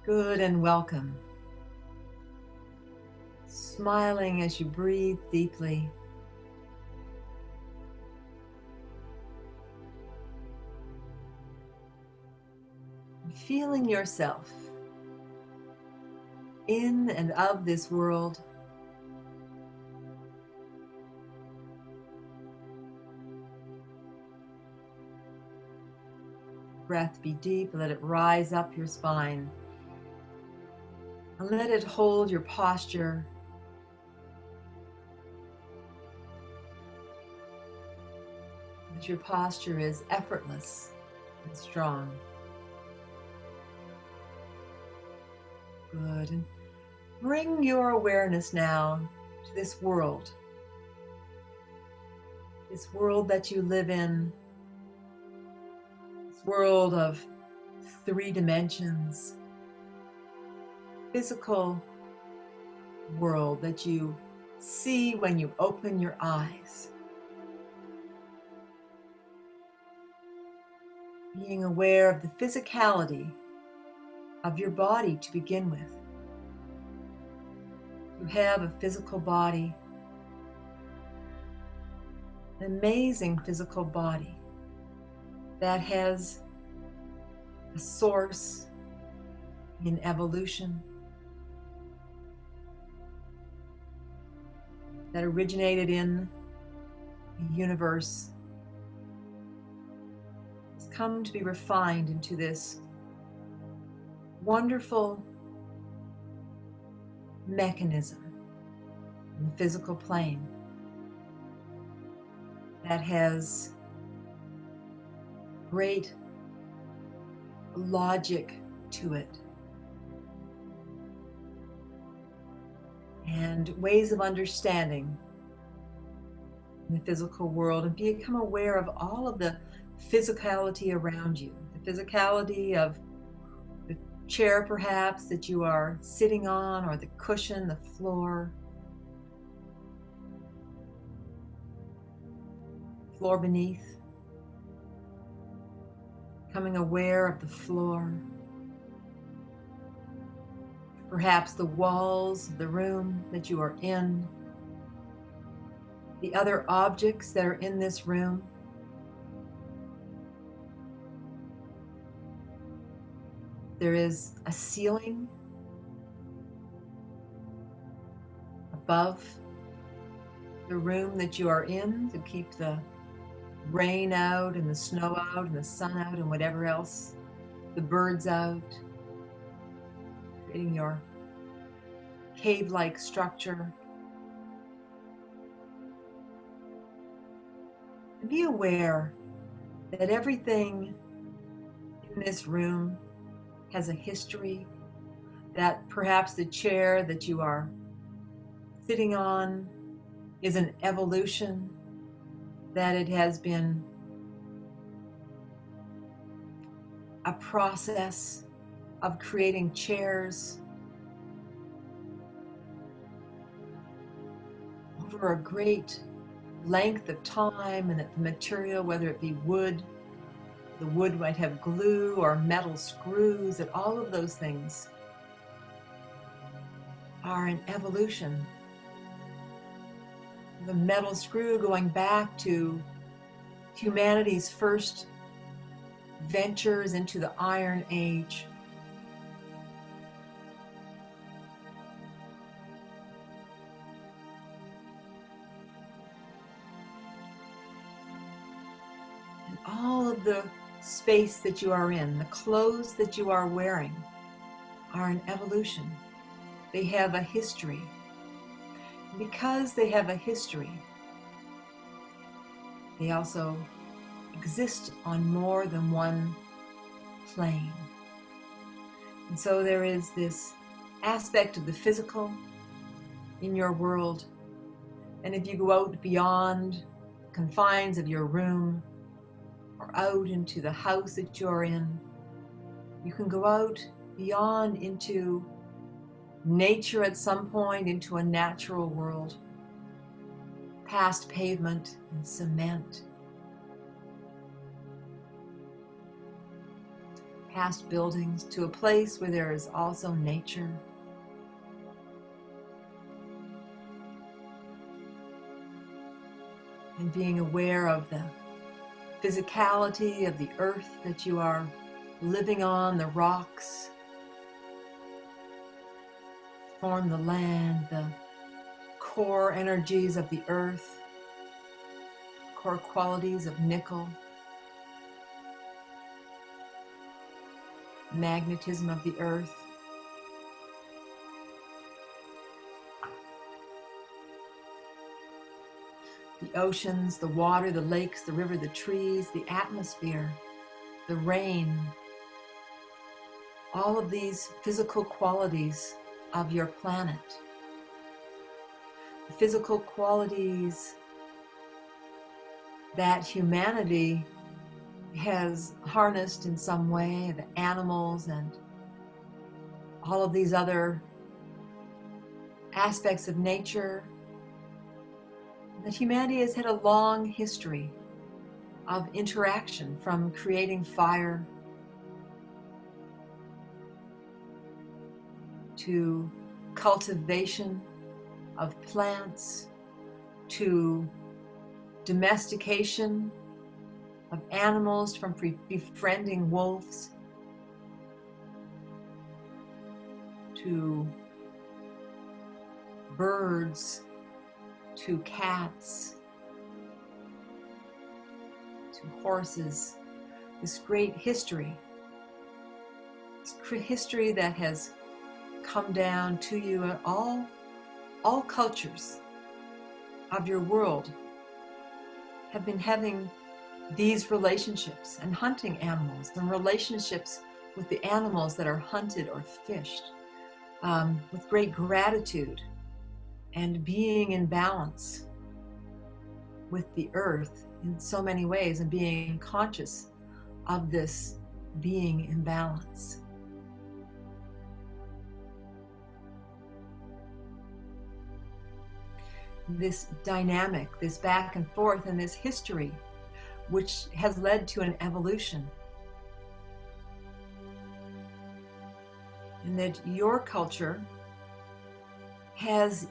Good and welcome. Smiling as you breathe deeply. Feeling yourself in and of this world. Breath be deep, let it rise up your spine. And let it hold your posture. That your posture is effortless and strong. Good. And bring your awareness now to this world. This world that you live in. This world of 3 dimensions. Physical world that you see when you open your eyes. Being aware of the physicality of your body to begin with. You have a physical body, an amazing physical body that has a source in evolution, that originated in the universe, has come to be refined into this wonderful mechanism in the physical plane that has great logic to it and ways of understanding in the physical world, and become aware of all of the physicality around you, the physicality of the chair perhaps that you are sitting on, or the cushion, the floor beneath. Becoming aware of the floor, perhaps the walls of the room that you are in, the other objects that are in this room. There is a ceiling above the room that you are in to keep the rain out and the snow out and the sun out and whatever else, the birds out, creating your cave-like structure. And be aware that everything in this room has a history, that perhaps the chair that you are sitting on is an evolution, that it has been a process of creating chairs over a great length of time, and that the material, whether it be wood, the wood might have glue or metal screws, that all of those things are an evolution. The metal screw going back to humanity's first ventures into the Iron Age. And all of the space that you are in, the clothes that you are wearing, are an evolution. They have a history. And because they have a history, they also exist on more than one plane. And so there is this aspect of the physical in your world. And if you go out beyond the confines of your room, or out into the house that you're in, you can go out beyond into nature at some point, into a natural world, past pavement and cement, past buildings to a place where there is also nature. And being aware of the physicality of the earth that you are living on, the rocks form the land, the core energies of the earth, core qualities of nickel, magnetism of the earth. The oceans, the water, the lakes, the river, the trees, the atmosphere, the rain, all of these physical qualities of your planet. The physical qualities that humanity has harnessed in some way, the animals and all of these other aspects of nature, that humanity has had a long history of interaction, from creating fire to cultivation of plants, to domestication of animals, from befriending wolves to birds, to cats, to horses. This great history, that has come down to you in all cultures of your world have been having these relationships and hunting animals and relationships with the animals that are hunted or fished, with great gratitude and being in balance with the earth in so many ways, and being conscious of this being in balance. This dynamic, this back and forth, and this history, which has led to an evolution. And that your culture has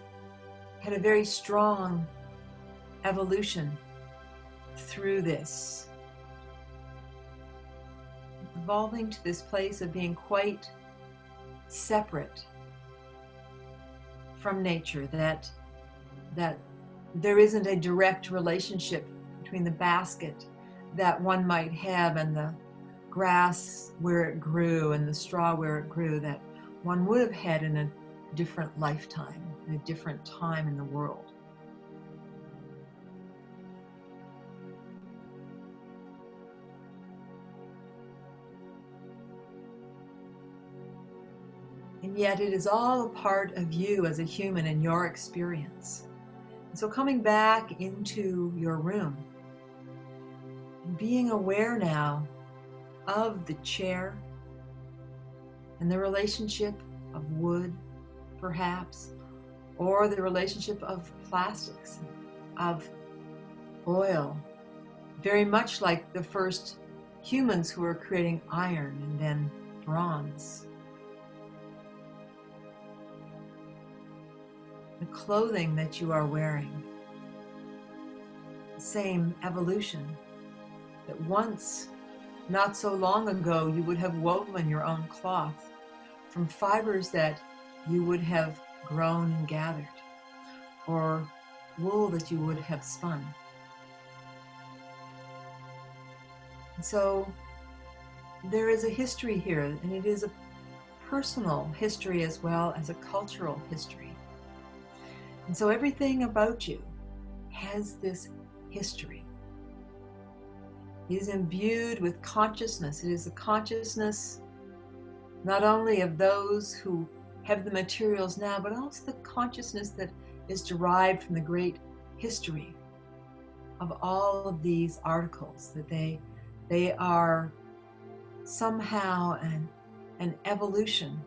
had a very strong evolution through this, evolving to this place of being quite separate from nature, that there isn't a direct relationship between the basket that one might have and the grass where it grew and the straw where it grew, that one would have had in a different lifetime, in a different time in the world. And yet it is all a part of you as a human and your experience. And so coming back into your room, being aware now of the chair and the relationship of wood, perhaps, or the relationship of plastics, of oil, very much like the first humans who were creating iron and then bronze. The clothing that you are wearing, same evolution, that once, not so long ago, you would have woven your own cloth from fibers that you would have grown and gathered, or wool that you would have spun. And so there is a history here, and it is a personal history as well as a cultural history. And so everything about you has this history. It is imbued with consciousness. It is the consciousness not only of those who have the materials now, but also the consciousness that is derived from the great history of all of these articles, that they are somehow an evolution.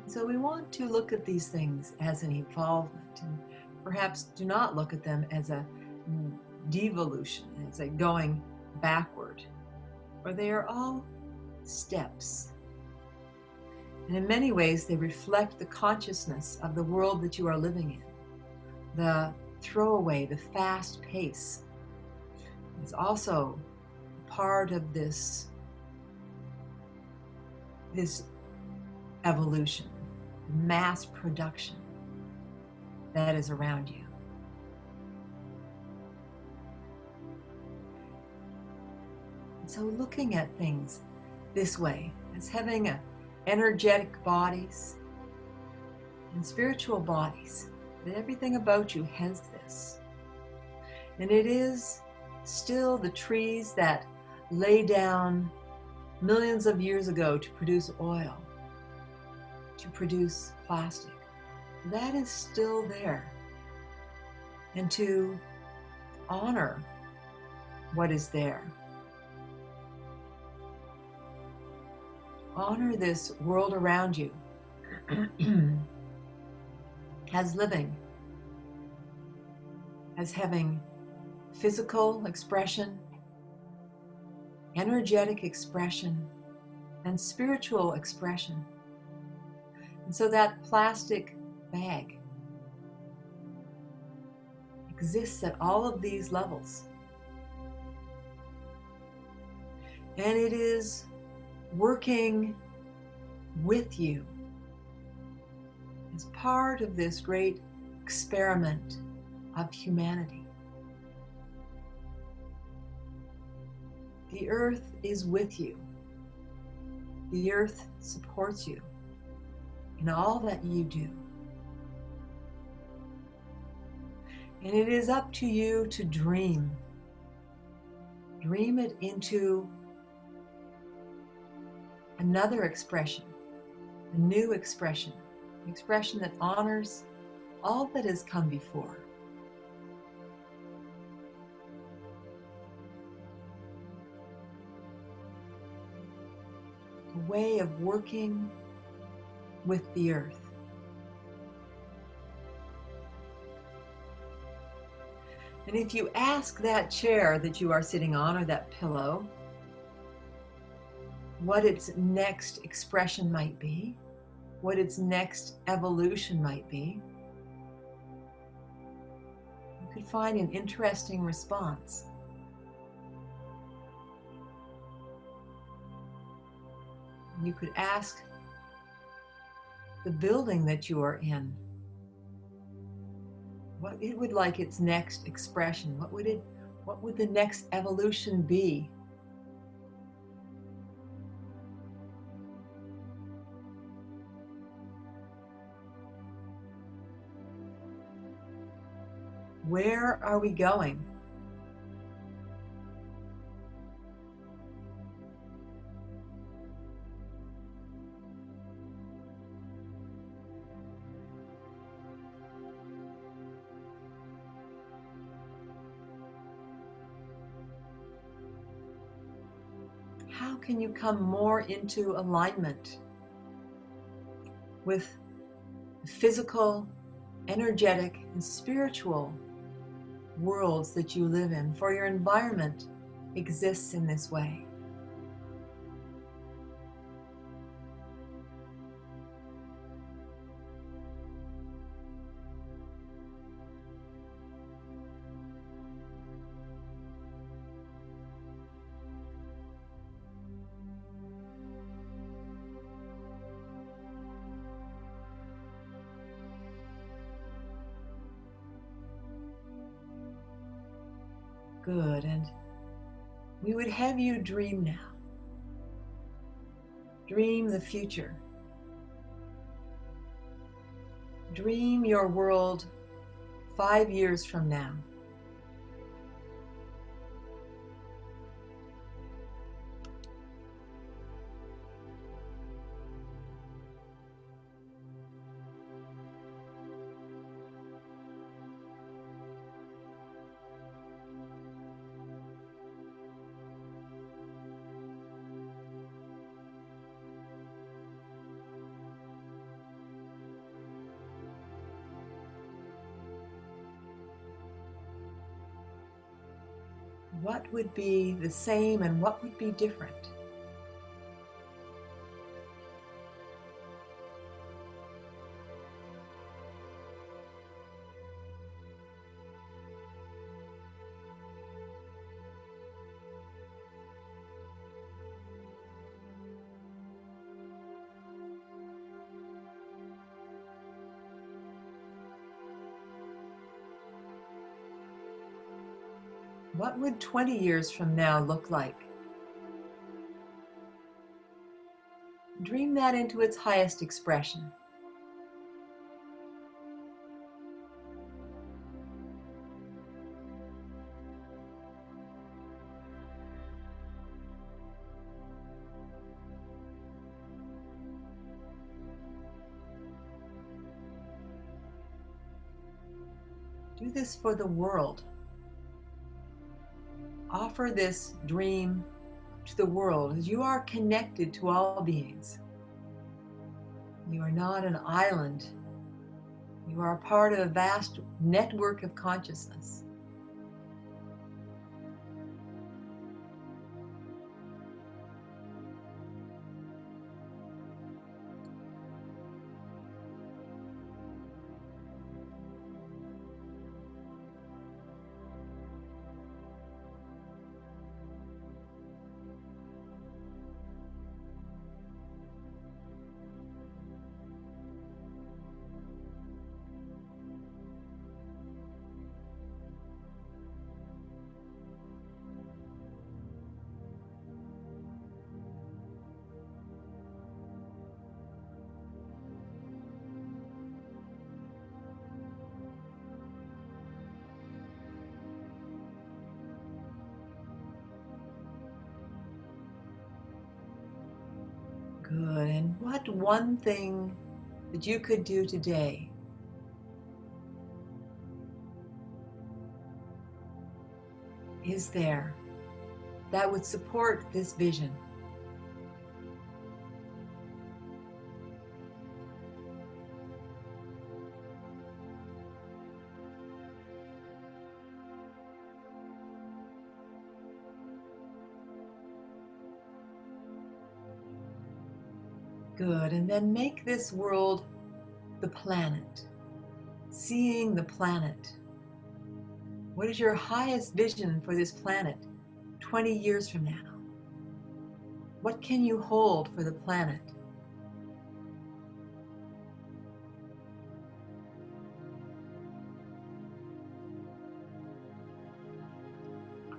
So we want to look at these things as an evolvement, and perhaps do not look at them as a devolution. It's like going backward, or they are all steps. And in many ways, they reflect the consciousness of the world that you are living in. The throwaway, the fast pace is also part of this evolution, mass production that is around you. And so looking at things this way, as having energetic bodies and spiritual bodies, that everything about you has this. And it is still the trees that lay down millions of years ago to produce oil, to produce plastic. That is still there. And to honor what is there. Honor this world around you as living, as having physical expression, energetic expression, and spiritual expression. And so that plastic bag exists at all of these levels. And it is working with you as part of this great experiment of humanity. The earth is with you. The earth supports you in all that you do. And it is up to you to dream. Dream it into another expression, a new expression, an expression that honors all that has come before. A way of working with the earth. And if you ask that chair that you are sitting on, or that pillow, what its next expression might be, what its next evolution might be, you could find an interesting response. You could ask the building that you are in what it would like its next expression. What would the next evolution be? Where are we going? How can you come more into alignment with the physical, energetic, and spiritual worlds that you live in? For your environment exists in this way. Good, and we would have you dream now. Dream the future. Dream your world 5 years from now. what would be the same and what would be different? What would 20 years from now look like? Dream that into its highest expression. Do this for the world. Offer this dream to the world, as you are connected to all beings. You are not an island. You are part of a vast network of consciousness. Good. And what one thing that you could do today is there that would support this vision? Good. And then make this world the planet. Seeing the planet. What is your highest vision for this planet 20 years from now? What can you hold for the planet?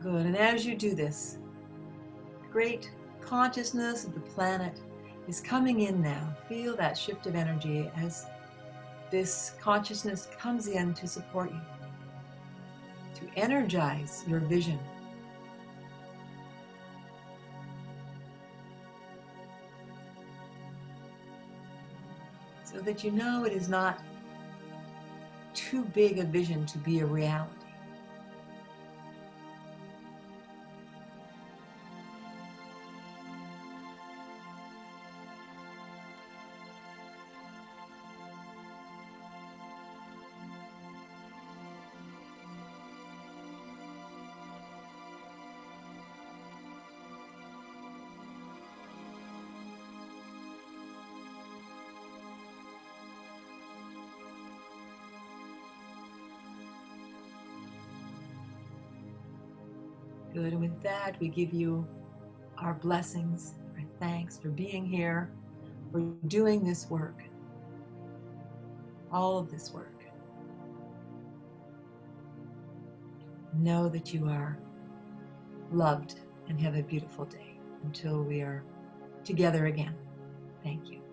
Good. And as you do this, great consciousness of the planet is coming in now. Feel that shift of energy as this consciousness comes in to support you, to energize your vision. So that you know it is not too big a vision to be a reality. Good. And with that, we give you our blessings, our thanks for being here, for doing this work, all of this work. Know that you are loved and have a beautiful day until we are together again. Thank you.